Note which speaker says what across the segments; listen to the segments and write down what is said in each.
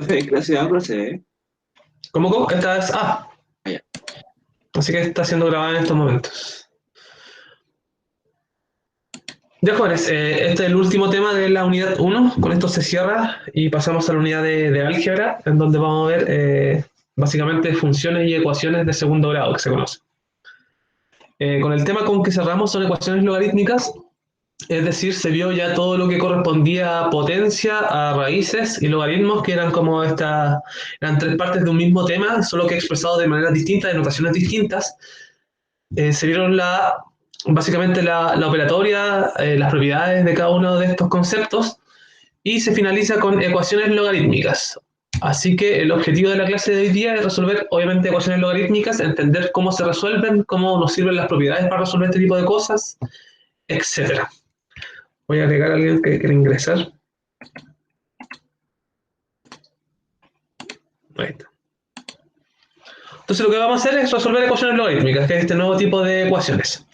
Speaker 1: Profe, clase A, clase E.
Speaker 2: ¿Cómo? Esta es A,
Speaker 1: Ah, ya.
Speaker 2: así que está siendo grabada en estos momentos. Ya, jóvenes, este es el último tema de la unidad 1. Con esto se cierra y pasamos a la unidad de álgebra, en donde vamos a ver básicamente funciones y ecuaciones de segundo grado que se conocen. Con el tema con que cerramos son ecuaciones logarítmicas, es decir, se vio ya todo lo que correspondía a potencia, a raíces y logaritmos, que eran como eran tres partes de un mismo tema, solo que expresado de maneras distintas, de notaciones distintas. Se vieron básicamente la operatoria, las propiedades de cada uno de estos conceptos, y se finaliza con ecuaciones logarítmicas. Así que el objetivo de la clase de hoy día es resolver, obviamente, ecuaciones logarítmicas, entender cómo se resuelven, cómo nos sirven las propiedades para resolver este tipo de cosas, etcétera. Voy a agregar a alguien que quiera ingresar. Ahí está. Entonces lo que vamos a hacer es resolver ecuaciones logarítmicas, que es este nuevo tipo de ecuaciones.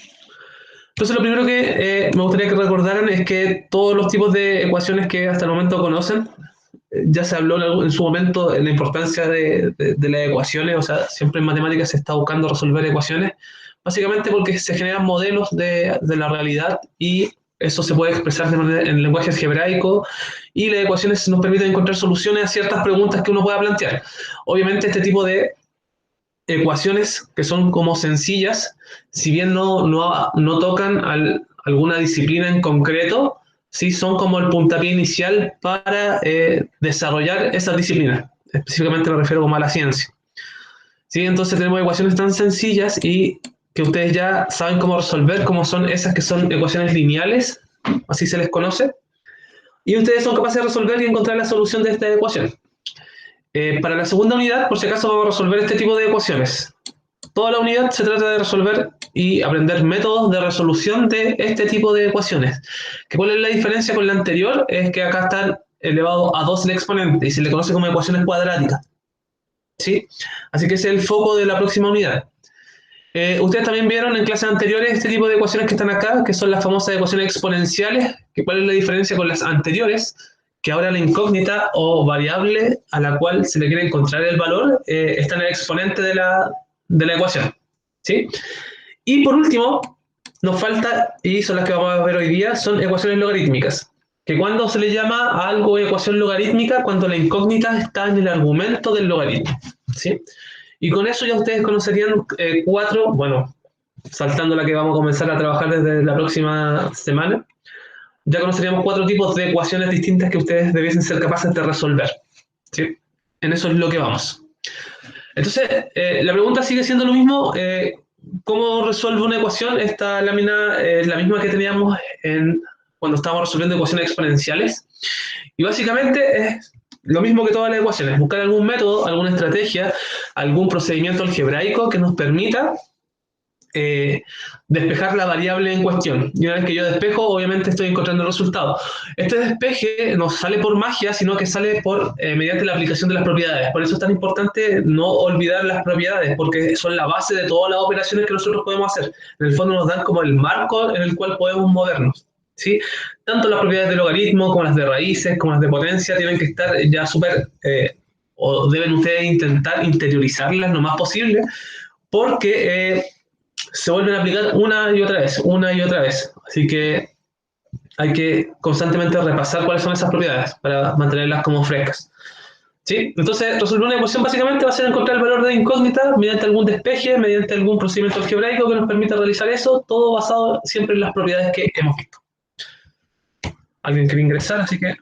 Speaker 2: Entonces lo primero que me gustaría que recordaran es que todos los tipos de ecuaciones que hasta el momento conocen, ya se habló en su momento de la importancia de las ecuaciones, o sea, siempre en matemáticas se está buscando resolver ecuaciones, básicamente porque se generan modelos de la realidad y eso se puede expresar en el lenguaje algebraico y las ecuaciones nos permiten encontrar soluciones a ciertas preguntas que uno pueda plantear. Obviamente este tipo de ecuaciones que son como sencillas, si bien no tocan alguna disciplina en concreto, sí son como el puntapié inicial para desarrollar esas disciplinas. Específicamente me refiero como a la ciencia. ¿Sí? Entonces tenemos ecuaciones tan sencillas y que ustedes ya saben cómo resolver, como son esas que son ecuaciones lineales, así se les conoce, y ustedes son capaces de resolver y encontrar la solución de esta ecuación. Para la segunda unidad, por si acaso, vamos a resolver este tipo de ecuaciones. Toda la unidad se trata de resolver y aprender métodos de resolución de este tipo de ecuaciones. ¿Cuál es la diferencia con la anterior? Es que acá está elevado a 2 el exponente y se le conoce como ecuaciones cuadráticas. ¿Sí? Así que ese es el foco de la próxima unidad. Ustedes también vieron en clases anteriores este tipo de ecuaciones que están acá, que son las famosas ecuaciones exponenciales. ¿Cuál es la diferencia con las anteriores? Que ahora la incógnita o variable a la cual se le quiere encontrar el valor está en el exponente de la ecuación. ¿Sí? Y por último, nos falta, y son las que vamos a ver hoy día, son ecuaciones logarítmicas. Que cuando se le llama a algo ecuación logarítmica, cuando la incógnita está en el argumento del logaritmo. ¿Sí? Y con eso ya ustedes conocerían cuatro, bueno, saltando la que vamos a comenzar a trabajar desde la próxima semana, ya conoceríamos cuatro tipos de ecuaciones distintas que ustedes debiesen ser capaces de resolver. ¿Sí? En eso es lo que vamos. Entonces, la pregunta sigue siendo lo mismo. ¿Cómo resuelve una ecuación? Esta lámina es la misma que teníamos cuando estábamos resolviendo ecuaciones exponenciales. Y básicamente es lo mismo que todas las ecuaciones, buscar algún método, alguna estrategia, algún procedimiento algebraico que nos permita despejar la variable en cuestión. Y una vez que yo despejo, obviamente estoy encontrando el resultado. Este despeje no sale por magia, sino que sale mediante la aplicación de las propiedades. Por eso es tan importante no olvidar las propiedades, porque son la base de todas las operaciones que nosotros podemos hacer. En el fondo nos dan como el marco en el cual podemos movernos. ¿Sí? Tanto las propiedades de logaritmo como las de raíces, como las de potencia, tienen que estar ya súper, o deben ustedes intentar interiorizarlas lo más posible, porque se vuelven a aplicar una y otra vez. Así que hay que constantemente repasar cuáles son esas propiedades para mantenerlas como frescas. ¿Sí? Entonces, resolver una ecuación básicamente va a ser encontrar el valor de incógnita mediante algún despeje, mediante algún procedimiento algebraico que nos permita realizar eso, todo basado siempre en las propiedades que hemos visto. Alguien quiere ingresar, así que...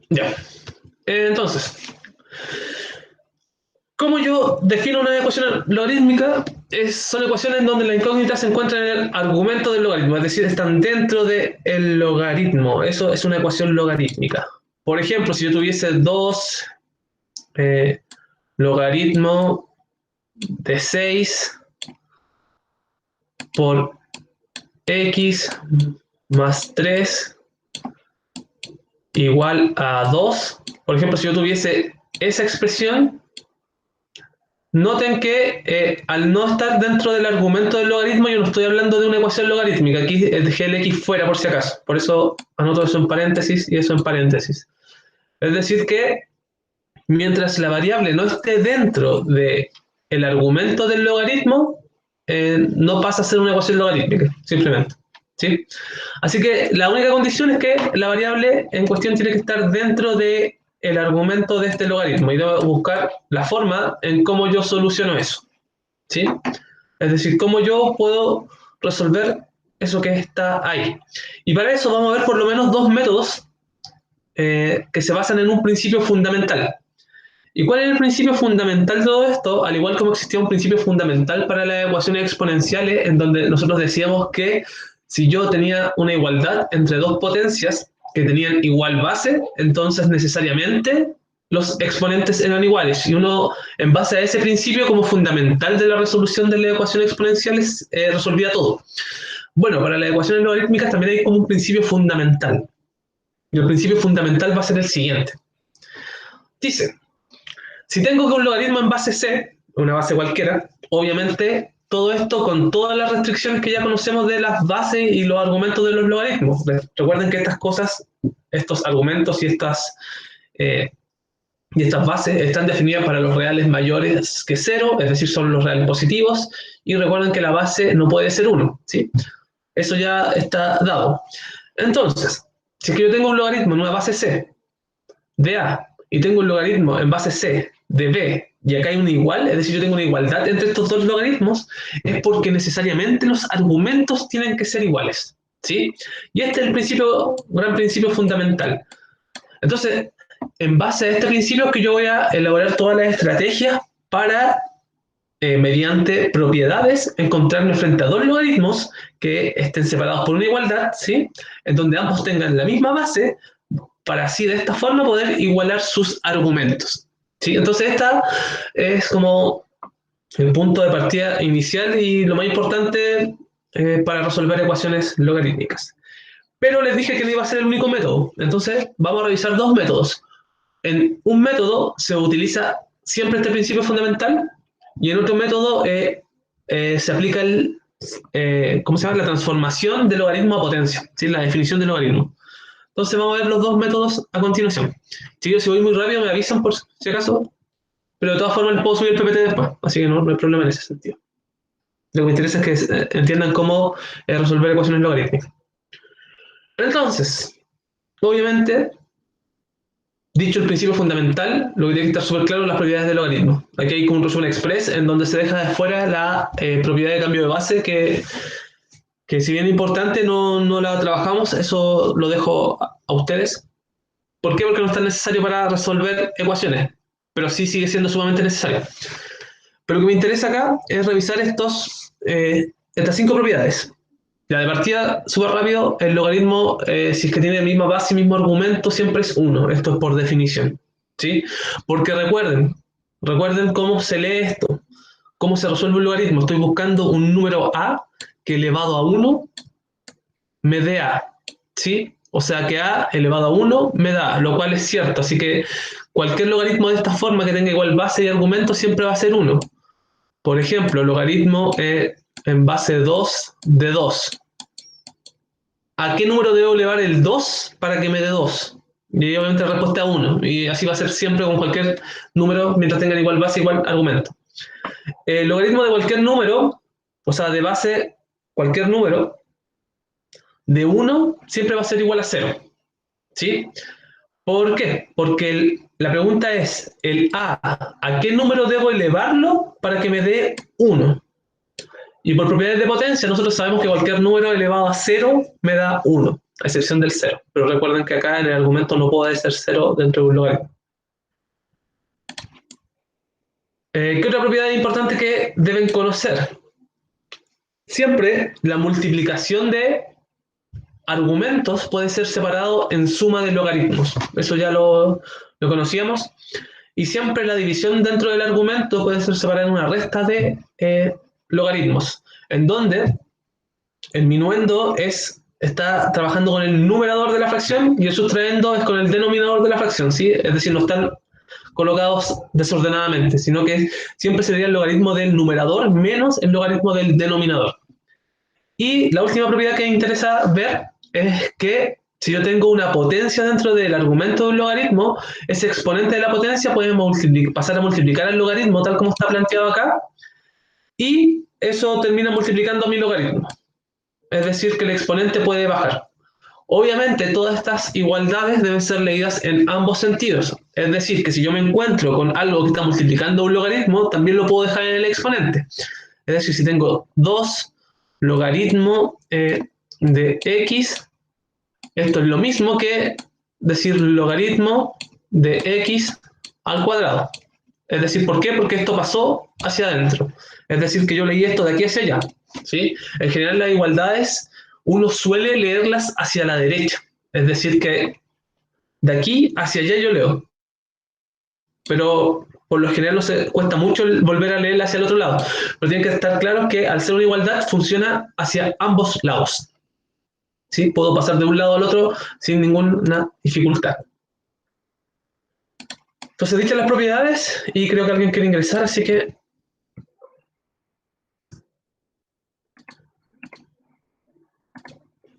Speaker 2: Ya. Entonces, ¿cómo yo defino una ecuación logarítmica? Son ecuaciones donde la incógnita se encuentra en el argumento del logaritmo, es decir, están dentro del logaritmo. Eso es una ecuación logarítmica. Por ejemplo, si yo tuviese 2 logaritmo de 6 por x más 3 igual a 2, por ejemplo, si yo tuviese esa expresión, noten que al no estar dentro del argumento del logaritmo, yo no estoy hablando de una ecuación logarítmica. Aquí dejé el x fuera por si acaso. Por eso anoto eso en paréntesis y eso en paréntesis. Es decir que mientras la variable no esté dentro del argumento del logaritmo, no pasa a ser una ecuación logarítmica, simplemente. ¿Sí? Así que la única condición es que la variable en cuestión tiene que estar dentro del argumento de este logaritmo y debo buscar la forma en cómo yo soluciono eso. ¿Sí? Es decir, cómo yo puedo resolver eso que está ahí. Y para eso vamos a ver por lo menos dos métodos que se basan en un principio fundamental. ¿Y cuál es el principio fundamental de todo esto? Al igual como existía un principio fundamental para las ecuaciones exponenciales, en donde nosotros decíamos que si yo tenía una igualdad entre dos potencias que tenían igual base, entonces necesariamente los exponentes eran iguales. Y uno, en base a ese principio como fundamental de la resolución de las ecuaciones exponenciales, resolvía todo. Bueno, para las ecuaciones logarítmicas también hay como un principio fundamental. Y el principio fundamental va a ser el siguiente. Dice, si tengo que un logaritmo en base C, una base cualquiera, obviamente todo esto con todas las restricciones que ya conocemos de las bases y los argumentos de los logaritmos. Recuerden que estas cosas, estos argumentos y estas bases están definidas para los reales mayores que 0, es decir, son los reales positivos, y recuerden que la base no puede ser 1, ¿sí? Eso ya está dado. Entonces, si es que yo tengo un logaritmo en una base C de A y tengo un logaritmo en base C de B y acá hay una igual, es decir, yo tengo una igualdad entre estos dos logaritmos, es porque necesariamente los argumentos tienen que ser iguales, ¿sí? Y este es el principio, gran principio fundamental. Entonces, en base a este principio es que yo voy a elaborar todas las estrategias para, mediante propiedades, encontrarme frente a dos logaritmos que estén separados por una igualdad, ¿sí? En donde ambos tengan la misma base, para así de esta forma poder igualar sus argumentos. ¿Sí? Entonces esta es como el punto de partida inicial y lo más importante para resolver ecuaciones logarítmicas. Pero les dije que no iba a ser el único método, entonces vamos a revisar dos métodos. En un método se utiliza siempre este principio fundamental y en otro método se aplica ¿cómo se llama? La transformación de logaritmo a potencia, ¿sí? La definición de logaritmo. Entonces vamos a ver los dos métodos a continuación. Chicos, si voy muy rápido me avisan por si acaso, pero de todas formas les puedo subir el PPT después, así que no hay problema en ese sentido. Lo que me interesa es que entiendan cómo resolver ecuaciones logarítmicas. Entonces, obviamente, dicho el principio fundamental, lo que tiene que estar súper claro son las propiedades del logaritmo. Aquí hay como un resumen express en donde se deja de fuera la propiedad de cambio de base que si bien es importante no la trabajamos, eso lo dejo a ustedes. ¿Por qué? Porque no es tan necesario para resolver ecuaciones, pero sí sigue siendo sumamente necesario. Pero lo que me interesa acá es revisar estas 5 propiedades. Ya de partida, súper rápido, el logaritmo, si es que tiene la misma base y mismo argumento, siempre es 1. Esto es por definición. ¿Sí? Porque recuerden cómo se lee esto, cómo se resuelve un logaritmo. Estoy buscando un número a que elevado a 1 me dé a. ¿Sí? O sea que a elevado a 1 me da, lo cual es cierto. Así que cualquier logaritmo de esta forma que tenga igual base y argumento siempre va a ser 1. Por ejemplo, logaritmo en base 2 de 2. ¿A qué número debo elevar el 2 para que me dé 2? Y obviamente la respuesta es 1. Y así va a ser siempre con cualquier número mientras tengan igual base, igual argumento. El logaritmo de cualquier número, o sea, de base cualquier número, de 1 siempre va a ser igual a 0. ¿Sí? ¿Por qué? Porque la pregunta es, ¿a qué número debo elevarlo para que me dé 1? Y por propiedades de potencia, nosotros sabemos que cualquier número elevado a 0 me da 1, a excepción del 0. Pero recuerden que acá en el argumento no puede ser 0 dentro de un logaritmo. ¿Qué otra propiedad importante que deben conocer? Siempre la multiplicación de argumentos puede ser separado en suma de logaritmos. Eso ya lo conocíamos. Y siempre la división dentro del argumento puede ser separada en una resta de logaritmos, en donde el minuendo está trabajando con el numerador de la fracción y el sustraendo es con el denominador de la fracción, ¿sí? Es decir, no están colocados desordenadamente, sino que siempre sería el logaritmo del numerador menos el logaritmo del denominador. Y la última propiedad que me interesa ver es que si yo tengo una potencia dentro del argumento de un logaritmo, ese exponente de la potencia puede pasar a multiplicar el logaritmo tal como está planteado acá, y eso termina multiplicando mi logaritmo. Es decir, que el exponente puede bajar. Obviamente, todas estas igualdades deben ser leídas en ambos sentidos. Es decir, que si yo me encuentro con algo que está multiplicando un logaritmo, también lo puedo dejar en el exponente. Es decir, si tengo 2 logaritmo de x, esto es lo mismo que decir logaritmo de x al cuadrado. Es decir, ¿por qué? Porque esto pasó hacia adentro. Es decir, que yo leí esto de aquí hacia allá. ¿Sí? En general, las igualdades uno suele leerlas hacia la derecha. Es decir, que de aquí hacia allá yo leo. Pero por lo general no se cuesta mucho volver a leerla hacia el otro lado. Pero tienen que estar claros que al ser una igualdad funciona hacia ambos lados. ¿Sí? Puedo pasar de un lado al otro sin ninguna dificultad. Entonces, dichas las propiedades, y creo que alguien quiere ingresar, así que...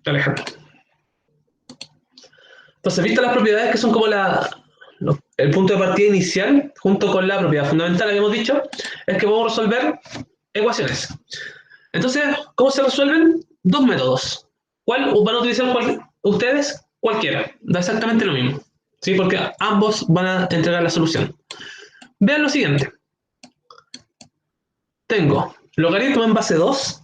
Speaker 2: Alejandro. Entonces, vistas las propiedades que son como el punto de partida inicial, junto con la propiedad fundamental, habíamos dicho, es que podemos resolver ecuaciones. Entonces, ¿cómo se resuelven? Dos métodos. ¿Cuál van a utilizar ustedes? Cualquiera. Da exactamente lo mismo. ¿Sí? Porque ambos van a entregar la solución. Vean lo siguiente. Tengo logaritmo en base 2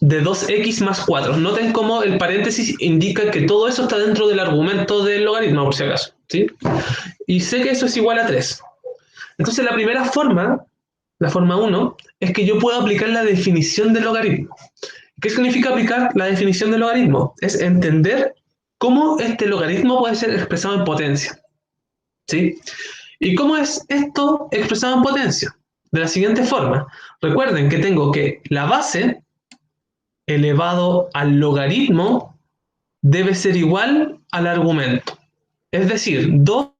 Speaker 2: de 2x más 4. Noten cómo el paréntesis indica que todo eso está dentro del argumento del logaritmo, por si acaso. ¿Sí? Y sé que eso es igual a 3. Entonces la primera forma, la forma 1, es que yo puedo aplicar la definición del logaritmo. ¿Qué significa aplicar la definición del logaritmo? Es entender cómo este logaritmo puede ser expresado en potencia. ¿Sí? ¿Y cómo es esto expresado en potencia? De la siguiente forma. Recuerden que tengo que la base elevado al logaritmo debe ser igual al argumento. Es decir, 2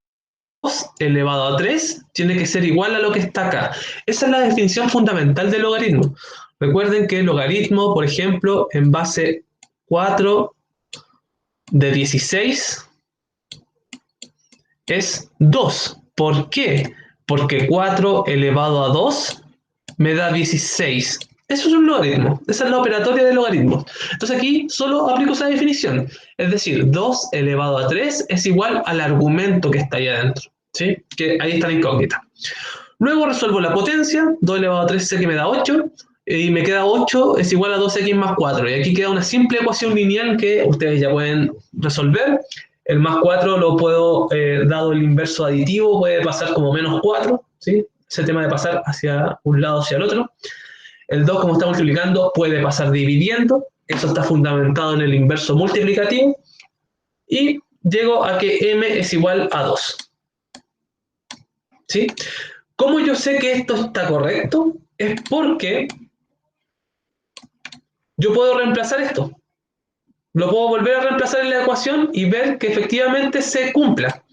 Speaker 2: elevado a 3 tiene que ser igual a lo que está acá. Esa es la definición fundamental del logaritmo. Recuerden que el logaritmo, por ejemplo, en base 4 de 16 es 2. ¿Por qué? Porque 4 elevado a 2 me da 16. Eso es un logaritmo. Esa es la operatoria del logaritmo. Entonces aquí solo aplico esa definición. Es decir, 2 elevado a 3 es igual al argumento que está ahí adentro. ¿Sí? Que ahí está la incógnita. Luego resuelvo la potencia. 2 elevado a 3 sé que me da 8. Y me queda 8 es igual a 2x más 4. Y aquí queda una simple ecuación lineal que ustedes ya pueden resolver. El más 4 lo puedo, dado el inverso aditivo, puede pasar como menos 4. ¿Sí? Ese tema de pasar hacia un lado hacia el otro. El 2, como está multiplicando, puede pasar dividiendo. Eso está fundamentado en el inverso multiplicativo. Y llego a que m es igual a 2. ¿Sí? ¿Cómo yo sé que esto está correcto? Es porque yo puedo reemplazar esto. Lo puedo volver a reemplazar en la ecuación y ver que efectivamente se cumpla.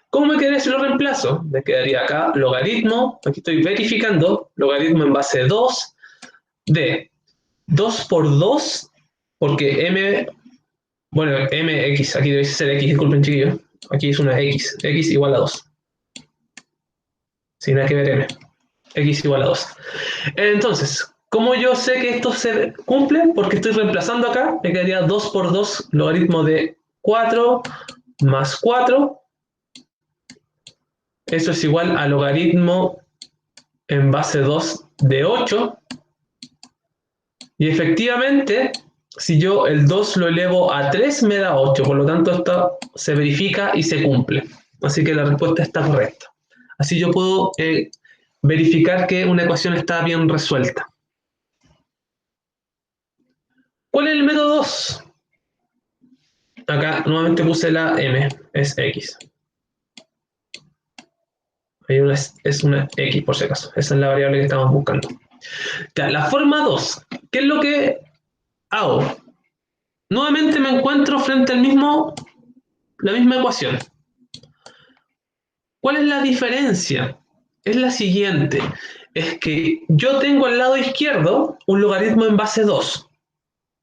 Speaker 2: ¿Cómo me quedaría si lo reemplazo? Me quedaría acá logaritmo, aquí estoy verificando, logaritmo en base 2 de 2 por 2, porque m, bueno, mx, aquí debe ser x, disculpen chiquillos, aquí es una x igual a 2. Sin nada que ver m, x igual a 2. Entonces, ¿cómo yo sé que esto se cumple? Porque estoy reemplazando acá, me quedaría 2 por 2, logaritmo de 4 más 4. Eso es igual a logaritmo en base 2 de 8. Y efectivamente, si yo el 2 lo elevo a 3, me da 8. Por lo tanto, esto se verifica y se cumple. Así que la respuesta está correcta. Así yo puedo verificar que una ecuación está bien resuelta. ¿Cuál es el método 2? Acá nuevamente puse la m, es x. Hay es una x por si acaso. Esa es la variable que estamos buscando. Ya, la forma 2. ¿Qué es lo que hago? Nuevamente me encuentro frente al la misma ecuación. ¿Cuál es la diferencia? Es la siguiente, es que yo tengo al lado izquierdo un logaritmo en base 2,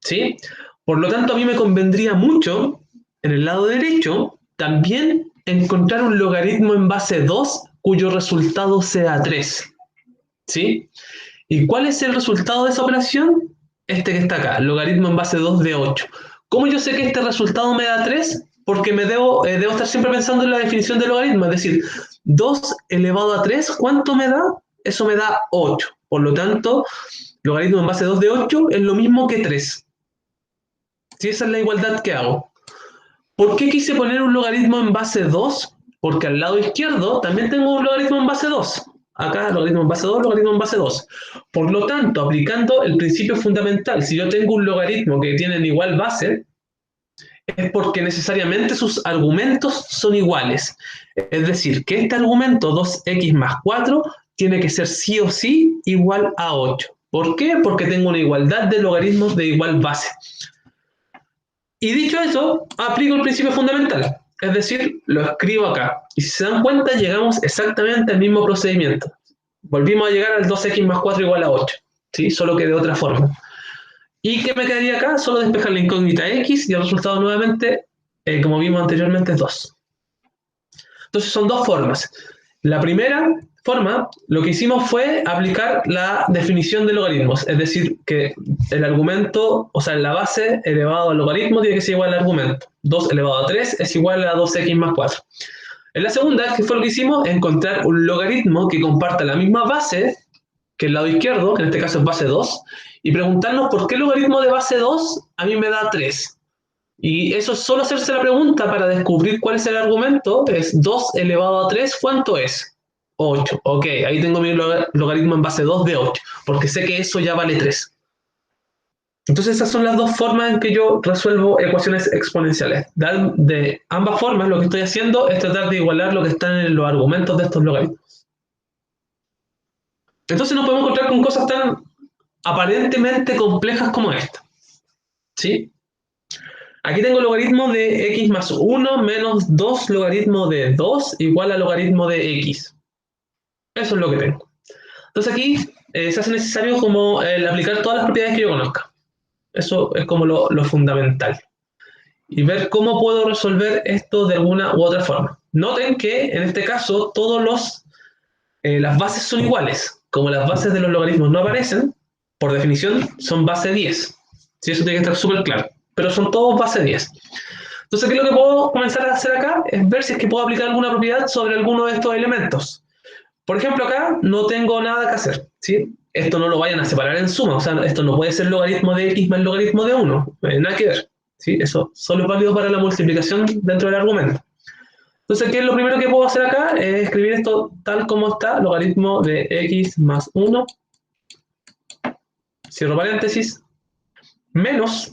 Speaker 2: ¿sí? Por lo tanto, a mí me convendría mucho, en el lado derecho, también encontrar un logaritmo en base 2 cuyo resultado sea 3, ¿sí? ¿Y cuál es el resultado de esa operación? Este que está acá, logaritmo en base 2 de 8. ¿Cómo yo sé que este resultado me da 3? Porque debo estar siempre pensando en la definición de logaritmo, es decir, 2 elevado a 3, ¿cuánto me da? Eso me da 8. Por lo tanto, logaritmo en base 2 de 8 es lo mismo que 3. Si esa es la igualdad que hago. ¿Por qué quise poner un logaritmo en base 2? Porque al lado izquierdo también tengo un logaritmo en base 2. Acá, logaritmo en base 2, logaritmo en base 2. Por lo tanto, aplicando el principio fundamental, si yo tengo un logaritmo que tienen igual base, es porque necesariamente sus argumentos son iguales. Es decir, que este argumento 2x más 4 tiene que ser sí o sí igual a 8. ¿Por qué? Porque tengo una igualdad de logaritmos de igual base. Y dicho eso, aplico el principio fundamental, es decir, lo escribo acá. Y si se dan cuenta, llegamos exactamente al mismo procedimiento. Volvimos a llegar al 2x más 4 igual a 8, ¿sí? Solo que de otra forma. ¿Y qué me quedaría acá? Solo despejar la incógnita x y el resultado nuevamente, como vimos anteriormente, es 2. Entonces son dos formas. La primera forma, lo que hicimos fue aplicar la definición de logaritmos, es decir, que el argumento, o sea, la base elevado al logaritmo tiene que ser igual al argumento. 2 elevado a 3 es igual a 2x más 4. En la segunda, que fue lo que hicimos, encontrar un logaritmo que comparta la misma base que el lado izquierdo, que en este caso es base 2, y preguntarnos por qué el logaritmo de base 2 a mí me da 3. Y eso es solo hacerse la pregunta para descubrir cuál es el argumento, es 2 elevado a 3, ¿cuánto es? 8. Ok, ahí tengo mi logaritmo en base 2 de 8, porque sé que eso ya vale 3. Entonces esas son las dos formas en que yo resuelvo ecuaciones exponenciales. De ambas formas lo que estoy haciendo es tratar de igualar lo que están en los argumentos de estos logaritmos. Entonces nos podemos encontrar con cosas tan aparentemente complejas como esta, ¿sí? Aquí tengo el logaritmo de x más 1 menos 2 logaritmo de 2 igual al logaritmo de x. Eso es lo que tengo. Entonces aquí se hace necesario como el aplicar todas las propiedades que yo conozca. Eso es como lo fundamental. Y ver cómo puedo resolver esto de alguna u otra forma. Noten que en este caso las bases son iguales. Como las bases de los logaritmos no aparecen, por definición son base 10. ¿Sí? Eso tiene que estar súper claro. Pero son todos base 10. Entonces, ¿qué es lo que puedo comenzar a hacer acá? Es ver si es que puedo aplicar alguna propiedad sobre alguno de estos elementos. Por ejemplo, acá no tengo nada que hacer, ¿sí? Esto no lo vayan a separar en suma, o sea, esto no puede ser logaritmo de x más logaritmo de 1, nada que ver, ¿sí? Eso solo es válido para la multiplicación dentro del argumento. Entonces, ¿qué es lo primero que puedo hacer acá? Es escribir esto tal como está, logaritmo de x más 1, cierro paréntesis, menos.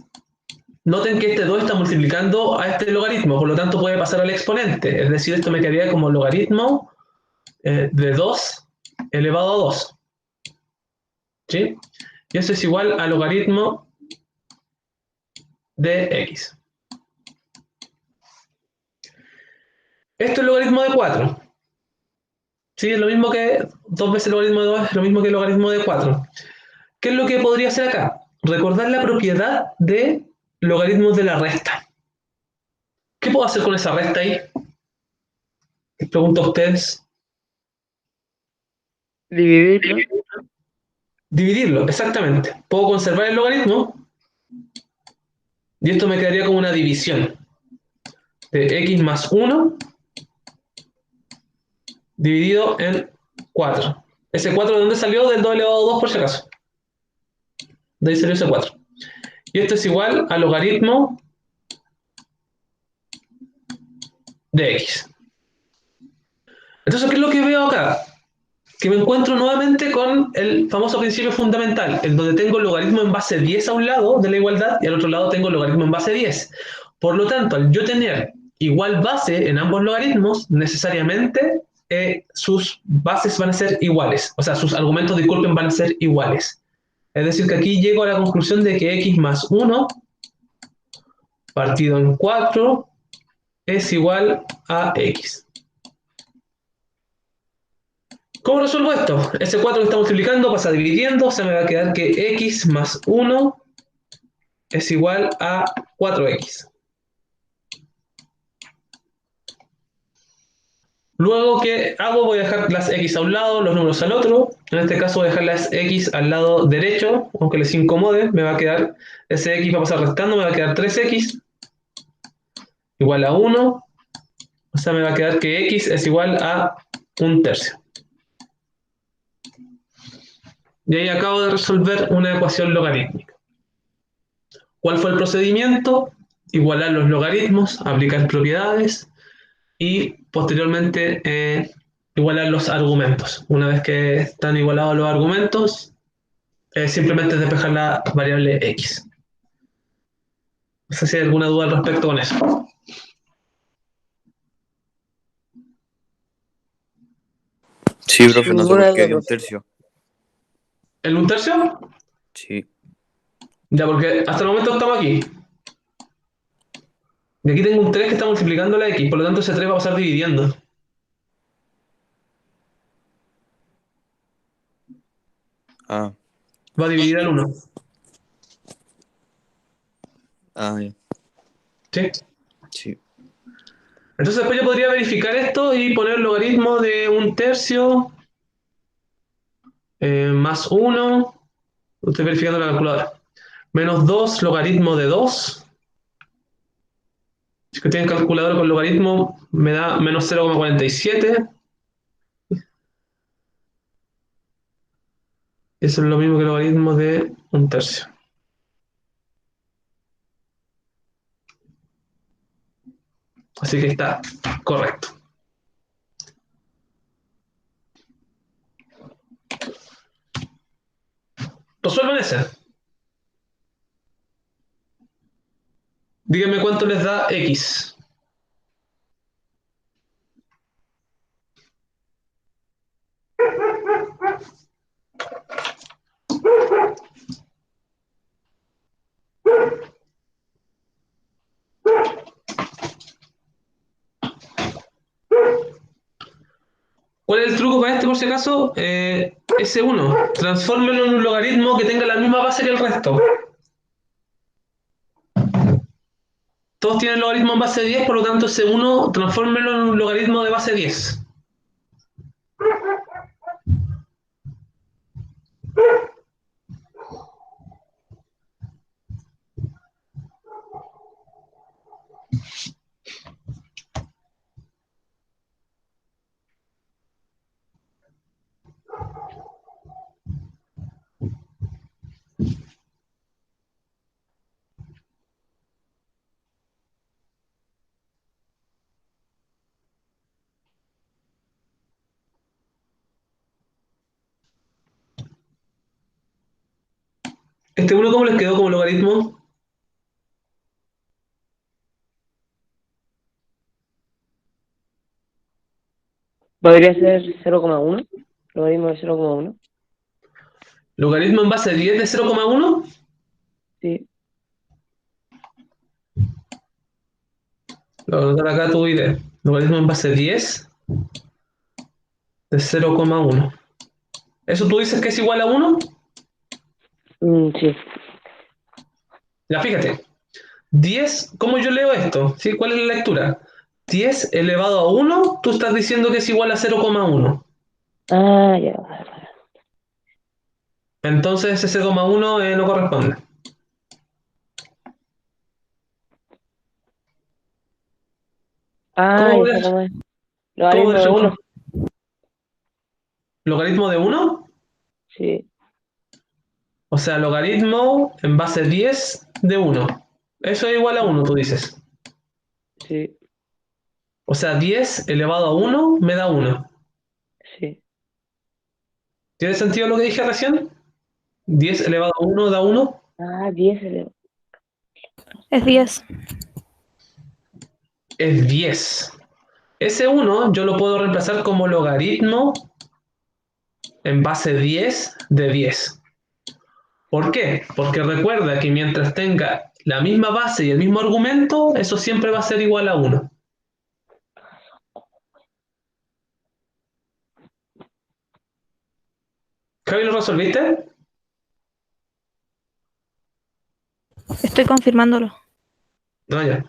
Speaker 2: Noten que este 2 está multiplicando a este logaritmo, por lo tanto puede pasar al exponente, es decir, esto me quedaría como logaritmo de 2 elevado a 2. ¿Sí? Y eso es igual al logaritmo de x. Esto es el logaritmo de 4. ¿Sí? Es lo mismo que 2 veces el logaritmo de 2, es lo mismo que el logaritmo de 4. ¿Qué es lo que podría hacer acá? Recordar la propiedad de logaritmos de la resta. ¿Qué puedo hacer con esa resta ahí? Les pregunto a ustedes.
Speaker 1: Dividirlo.
Speaker 2: Dividirlo, exactamente. Puedo conservar el logaritmo y esto me quedaría como una división de x más 1 dividido en 4. ¿Ese 4 de dónde salió? Del 2 elevado a 2 por si acaso. De ahí salió ese 4. Y esto es igual al logaritmo de x. Entonces, ¿qué es lo que veo acá? Que me encuentro nuevamente con el famoso principio fundamental, en donde tengo el logaritmo en base 10 a un lado de la igualdad y al otro lado tengo el logaritmo en base 10. Por lo tanto, al yo tener igual base en ambos logaritmos, necesariamente sus bases van a ser iguales. O sea, sus argumentos, disculpen, van a ser iguales. Es decir, que aquí llego a la conclusión de que x más 1 partido en 4 es igual a x. ¿Cómo resuelvo esto? Ese 4 que está multiplicando pasa dividiendo, o sea, me va a quedar que x más 1 es igual a 4x. Luego, ¿qué hago? Voy a dejar las x a un lado, los números al otro. En este caso voy a dejar las x al lado derecho, aunque les incomode, me va a quedar, ese x va a pasar restando, me va a quedar 3x igual a 1. O sea, me va a quedar que x es igual a 1/3. Y ahí acabo de resolver una ecuación logarítmica. ¿Cuál fue el procedimiento? Igualar los logaritmos, aplicar propiedades y posteriormente igualar los argumentos. Una vez que están igualados los argumentos, simplemente despejar la variable x. No sé si hay alguna duda al respecto con eso.
Speaker 1: Sí, profe, no sé por
Speaker 3: Ninguna
Speaker 1: qué
Speaker 3: duda,
Speaker 1: dio un
Speaker 3: profe.
Speaker 1: tercio.
Speaker 2: ¿El 1/3?
Speaker 1: Sí.
Speaker 2: Ya, porque hasta el momento estamos aquí. Y aquí tengo un 3 que está multiplicando la x, por lo tanto ese 3 va a pasar dividiendo.
Speaker 1: Ah,
Speaker 2: Va a dividir al 1.
Speaker 1: ya.
Speaker 2: ¿Sí?
Speaker 1: Sí.
Speaker 2: Entonces después yo podría verificar esto y poner el logaritmo de 1/3 más 1. Estoy verificando la calculadora. Menos 2 logaritmo de 2. Si que tienen calculadora con logaritmo, me da menos 0,47. Eso es lo mismo que el logaritmo de 1/3. Así que está correcto. Resuelvan ese. Díganme cuánto les da x. ¿Cuál es el truco para este, por si acaso? S1. Transfórmelo en un logaritmo que tenga la misma base que el resto. Todos tienen logaritmo en base 10, por lo tanto S1 transfórmelo en un logaritmo de base 10. ¿Este 1 cómo les quedó como logaritmo?
Speaker 3: ¿Podría ser 0,1? Logaritmo de 0,1.
Speaker 2: ¿Logaritmo en base 10 de 0,1?
Speaker 3: Sí.
Speaker 2: Lo voy a anotar acá tu idea. Logaritmo en base 10 de 0,1. ¿Eso tú dices que es igual a 1?
Speaker 3: Sí.
Speaker 2: Ya, fíjate. 10, ¿cómo yo leo esto? ¿Sí? ¿Cuál es la lectura? 10 elevado a 1, tú estás diciendo que es igual a 0,1.
Speaker 3: Ah, ya. Vale, vale.
Speaker 2: Entonces ese 0,1 no corresponde.
Speaker 3: Ah,
Speaker 2: ¿Cómo
Speaker 3: ya
Speaker 2: voy
Speaker 3: sé
Speaker 2: a,
Speaker 3: cómo es.
Speaker 2: cómo voy
Speaker 3: Logaritmo
Speaker 2: a
Speaker 3: de 1.
Speaker 2: transformar? ¿Logaritmo de 1?
Speaker 3: Sí,
Speaker 2: O sea, logaritmo en base 10 de 1. Eso es igual a 1, tú dices.
Speaker 3: sí,
Speaker 2: O sea, 10 elevado a 1 me da 1.
Speaker 3: sí.
Speaker 2: ¿Tiene sentido lo que dije recién? 10 elevado a 1 da 1.
Speaker 3: Ah, 10 elevado.
Speaker 4: Es 10.
Speaker 2: Es 10. Ese 1 yo lo puedo reemplazar como logaritmo en base 10 de 10. ¿Por qué? Porque recuerda que mientras tenga la misma base y el mismo argumento, eso siempre va a ser igual a 1. Javi, ¿lo resolviste?
Speaker 4: Estoy confirmándolo.
Speaker 2: No, ya.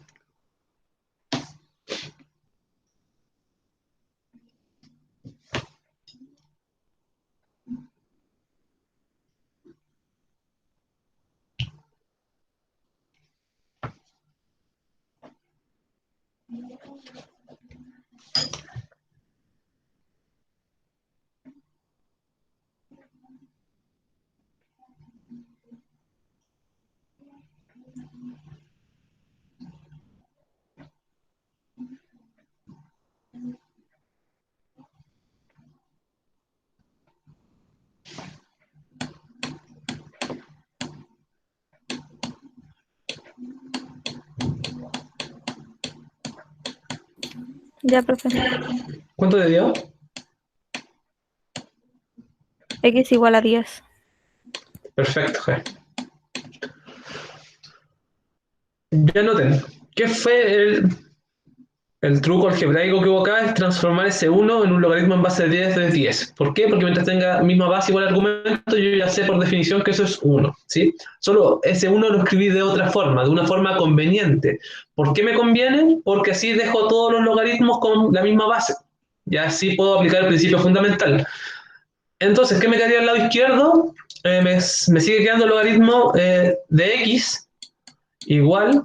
Speaker 4: Ya, profe.
Speaker 2: ¿Cuánto te dio?
Speaker 4: X igual a 10.
Speaker 2: Perfecto, Javi. Ya noten. ¿Qué fue el truco algebraico que hubo acá? Es transformar ese 1 en un logaritmo en base de 10 de 10. ¿Por qué? Porque mientras tenga misma base igual argumento, yo ya sé por definición que eso es 1. ¿Sí? Solo ese 1 lo escribí de otra forma, de una forma conveniente. ¿Por qué me conviene? Porque así dejo todos los logaritmos con la misma base. Y así puedo aplicar el principio fundamental. Entonces, ¿qué me quedaría al lado izquierdo? Me sigue quedando el logaritmo de x igual.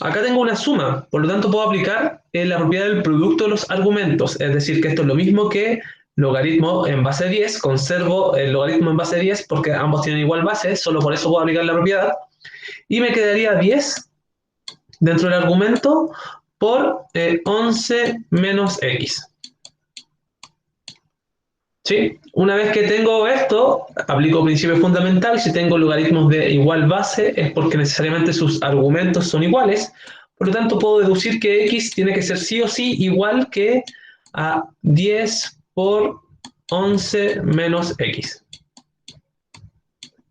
Speaker 2: Acá tengo una suma, por lo tanto puedo aplicar la propiedad del producto de los argumentos, es decir, que esto es lo mismo que logaritmo en base 10, conservo el logaritmo en base 10 porque ambos tienen igual base, solo por eso puedo aplicar la propiedad, y me quedaría 10 dentro del argumento por 11 menos x. ¿Sí? Una vez que tengo esto, aplico principio fundamental. Si tengo logaritmos de igual base, es porque necesariamente sus argumentos son iguales. Por lo tanto, puedo deducir que x tiene que ser sí o sí igual que a 10 por 11 menos x.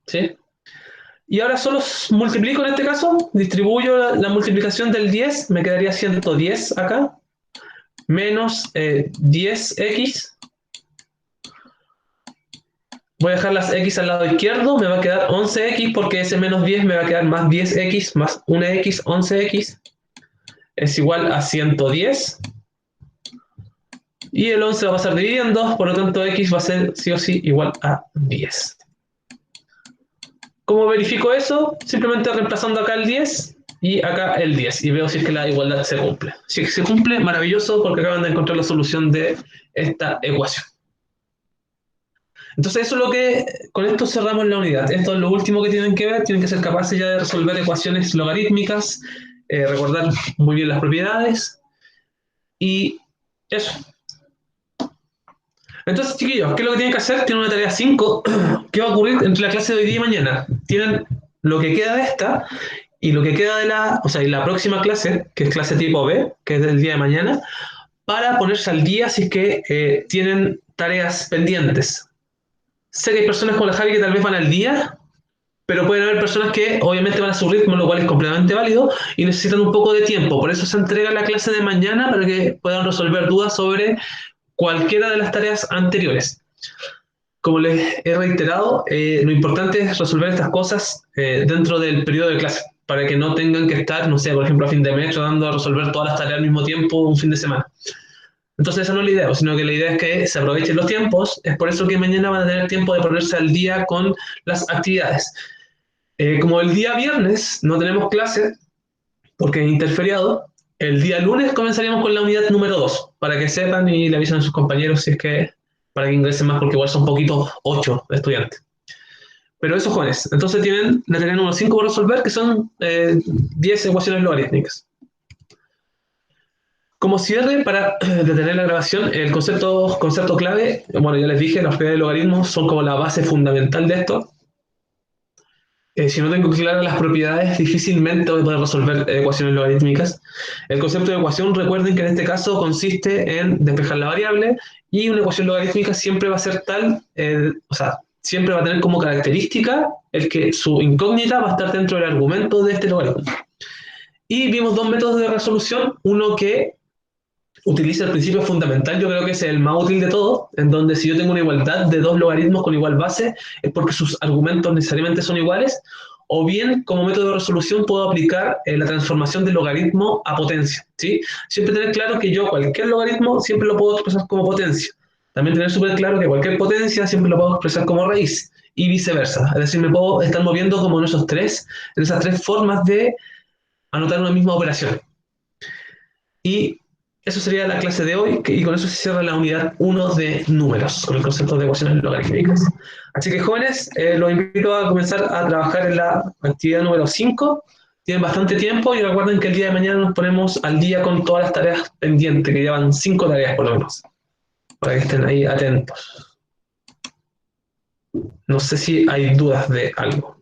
Speaker 2: ¿Sí? Y ahora solo multiplico en este caso, distribuyo la multiplicación del 10, me quedaría 110 acá, menos 10x. Voy a dejar las x al lado izquierdo, me va a quedar 11x porque ese menos 10 me va a quedar más 10x más 1x, 11x es igual a 110. Y el 11 va a pasar dividiendo, por lo tanto x va a ser sí o sí igual a 10. ¿Cómo verifico eso? Simplemente reemplazando acá el 10 y acá el 10 y veo si es que la igualdad se cumple. Si se cumple, maravilloso, porque acaban de encontrar la solución de esta ecuación. Entonces eso es lo que, con esto cerramos la unidad. Esto es lo último que tienen que ver, tienen que ser capaces ya de resolver ecuaciones logarítmicas, recordar muy bien las propiedades, y eso. Entonces, chiquillos, ¿qué es lo que tienen que hacer? Tienen una tarea 5, ¿qué va a ocurrir entre la clase de hoy día y mañana? Tienen lo que queda de esta, y lo que queda de y la próxima clase, que es clase tipo B, que es del día de mañana, para ponerse al día si es que tienen tareas pendientes. Sé que hay personas como la Javi que tal vez van al día, pero pueden haber personas que obviamente van a su ritmo, lo cual es completamente válido, y necesitan un poco de tiempo. Por eso se entrega la clase de mañana para que puedan resolver dudas sobre cualquiera de las tareas anteriores. Como les he reiterado, lo importante es resolver estas cosas dentro del periodo de clase, para que no tengan que estar, no sé, por ejemplo, a fin de mes tratando de resolver todas las tareas al mismo tiempo un fin de semana. Entonces esa no es la idea, sino que la idea es que se aprovechen los tiempos. Es por eso que mañana van a tener tiempo de ponerse al día con las actividades. Como el día viernes no tenemos clase, porque es interferiado, el día lunes comenzaríamos con la unidad número 2, para que sepan y le avisen a sus compañeros si es que, para que ingresen más, porque igual son poquitos 8 estudiantes. Pero eso, jóvenes, entonces tienen la tarea número 5 por resolver, que son 10 ecuaciones logarítmicas. Como cierre, para detener la grabación, el concepto clave, bueno, ya les dije, las propiedades de logaritmos son como la base fundamental de esto. Si no tengo claras las propiedades, difícilmente voy a poder resolver ecuaciones logarítmicas. El concepto de ecuación, recuerden que en este caso consiste en despejar la variable, y una ecuación logarítmica siempre va a ser tal, siempre va a tener como característica el que su incógnita va a estar dentro del argumento de este logaritmo. Y vimos dos métodos de resolución, uno que utiliza el principio fundamental, yo creo que ese es el más útil de todo, en donde si yo tengo una igualdad de dos logaritmos con igual base, es porque sus argumentos necesariamente son iguales, o bien como método de resolución puedo aplicar la transformación del logaritmo a potencia, ¿sí? Siempre tener claro que yo cualquier logaritmo siempre lo puedo expresar como potencia. También tener súper claro que cualquier potencia siempre lo puedo expresar como raíz, y viceversa. Es decir, me puedo estar moviendo como en esas tres formas de anotar una misma operación. Y eso sería la clase de hoy, y con eso se cierra la unidad 1 de números, con el concepto de ecuaciones logarítmicas. Así que jóvenes, los invito a comenzar a trabajar en la actividad número 5. Tienen bastante tiempo y recuerden que el día de mañana nos ponemos al día con todas las tareas pendientes, que llevan 5 tareas por lo menos, para que estén ahí atentos. No sé si hay dudas de algo.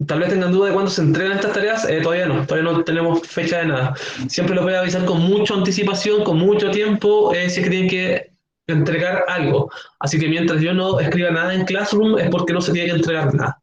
Speaker 2: Tal vez tengan duda de cuándo se entregan estas tareas, todavía no tenemos fecha de nada. Siempre los voy a avisar con mucha anticipación, con mucho tiempo, si es que tienen que entregar algo. Así que mientras yo no escriba nada en Classroom es porque no se tiene que entregar nada.